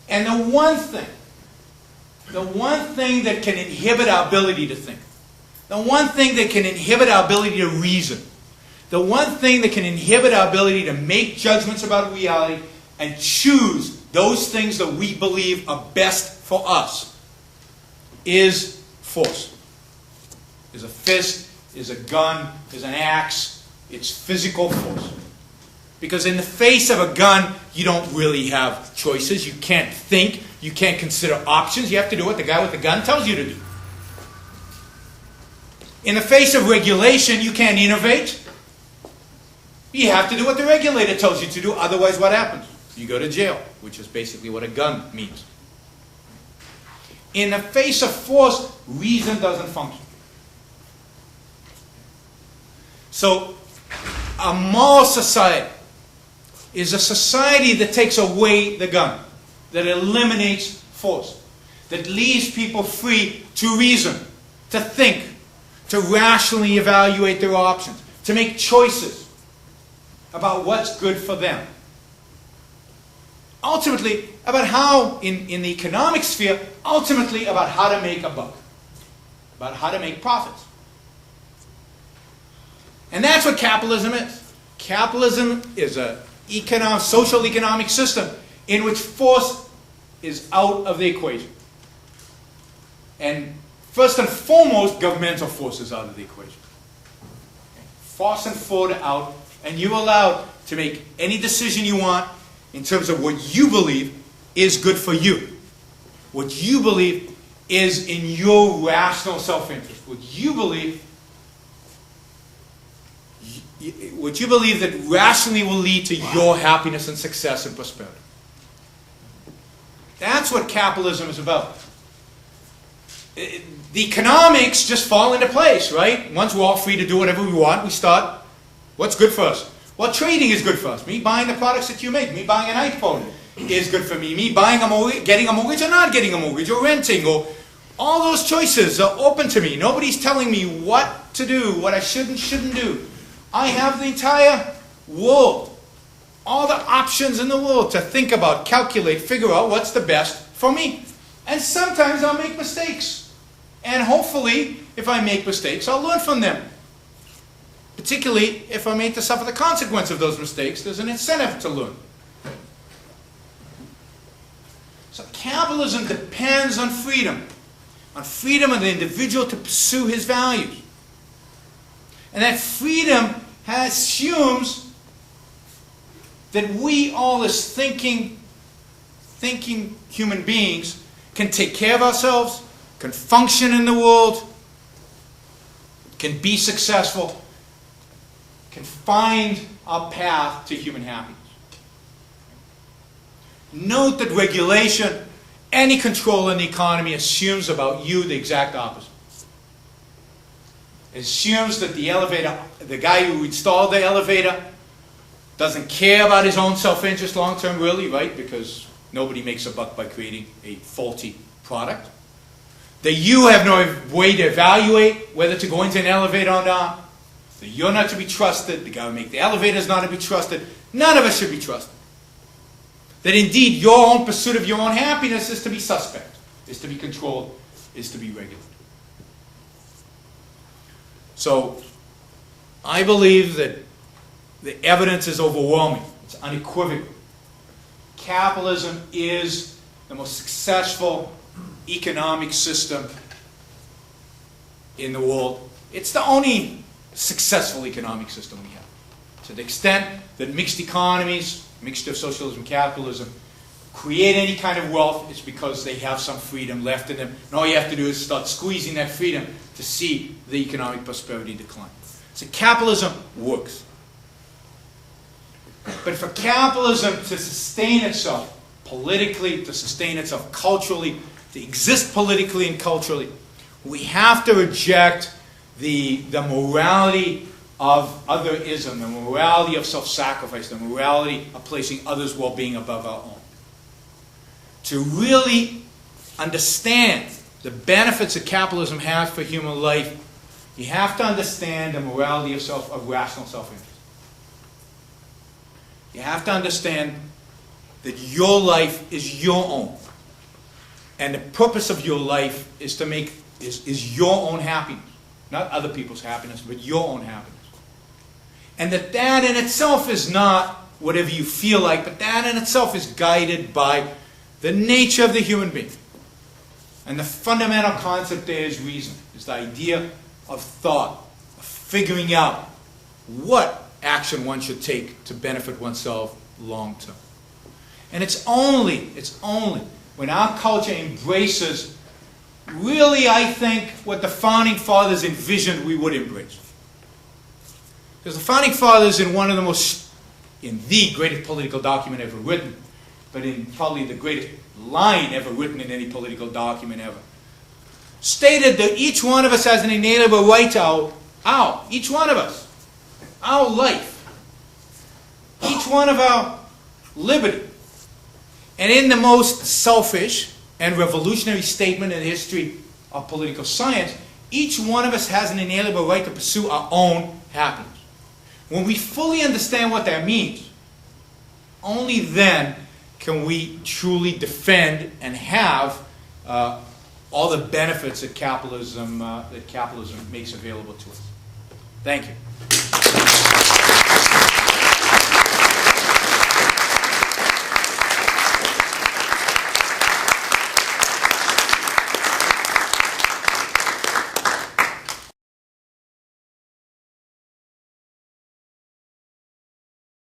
And the one thing that can inhibit our ability to think, the one thing that can inhibit our ability to reason, the one thing that can inhibit our ability to make judgments about reality and choose those things that we believe are best for us is force. Is a fist, is a gun, is an axe. It's physical force. Because in the face of a gun, you don't really have choices. You can't think. You can't consider options. You have to do what the guy with the gun tells you to do. In the face of regulation, you can't innovate. You have to do what the regulator tells you to do. Otherwise, what happens? You go to jail, which is basically what a gun means. In the face of force, reason doesn't function. So, a moral society is a society that takes away the gun, that eliminates force, that leaves people free to reason, to think, to rationally evaluate their options, to make choices about what's good for them. Ultimately, about how, in the economic sphere, ultimately about how to make a buck, about how to make profits. And that's what capitalism is. Capitalism is a social economic system in which force is out of the equation. And first and foremost, governmental force is out of the equation. Force and force are out, and you're allowed to make any decision you want in terms of what you believe is good for you. What you believe is in your rational self-interest. What you believe that rationally will lead to your happiness and success and prosperity. That's what capitalism is about. The economics just fall into place, right? Once we're all free to do whatever we want, we start, what's good for us? Well, trading is good for us. Me buying the products that you make, me buying an iPhone is good for me. Me buying a mortgage, getting a mortgage or not getting a mortgage, or renting, or all those choices are open to me. Nobody's telling me what to do, what I should and shouldn't do. I have the entire world, all the options in the world to think about, calculate, figure out what's the best for me. And sometimes I'll make mistakes. And hopefully, if I make mistakes, I'll learn from them. Particularly if I'm made to suffer the consequence of those mistakes, there's an incentive to learn. So capitalism depends on freedom of the individual to pursue his values. And that freedom assumes that we all as thinking human beings can take care of ourselves, can function in the world, can be successful, can find our path to human happiness. Note that regulation, any control in the economy assumes about you the exact opposite. It assumes that the guy who installed the elevator doesn't care about his own self-interest long-term, really, right? Because nobody makes a buck by creating a faulty product. That you have no way to evaluate whether to go into an elevator or not. That you're not to be trusted. The guy who made the elevator is not to be trusted. None of us should be trusted. That indeed your own pursuit of your own happiness is to be suspect, is to be controlled, is to be regulated. So, I believe that the evidence is overwhelming. It's unequivocal. Capitalism is the most successful economic system in the world. It's the only successful economic system we have. To the extent that mixed economies, mixture of socialism and capitalism, create any kind of wealth, it's because they have some freedom left in them. And all you have to do is start squeezing that freedom to see the economic prosperity decline. So capitalism works. But for capitalism to sustain itself politically, to sustain itself culturally, to exist politically and culturally, we have to reject the morality of otherism, the morality of self-sacrifice, the morality of placing others' well-being above our own. To really understand the benefits that capitalism has for human life, you have to understand the morality of rational self-interest. You have to understand that your life is your own. And the purpose of your life is to make, is your own happiness. Not other people's happiness, but your own happiness. And that in itself is not whatever you feel like, but that in itself is guided by the nature of the human being. And the fundamental concept there is reason, is the idea of thought, of figuring out what action one should take to benefit oneself long term. And it's only when our culture embraces really, I think, what the Founding Fathers envisioned we would embrace. Because the Founding Fathers, in the greatest political document ever written, but in probably the greatest line ever written in any political document ever, stated that each one of us has an inalienable right to each one of us, our life, each one of our liberty. And in the most selfish and revolutionary statement in the history of political science, each one of us has an inalienable right to pursue our own happiness. When we fully understand what that means, only then can we truly defend and have all the benefits that capitalism makes available to us. Thank you.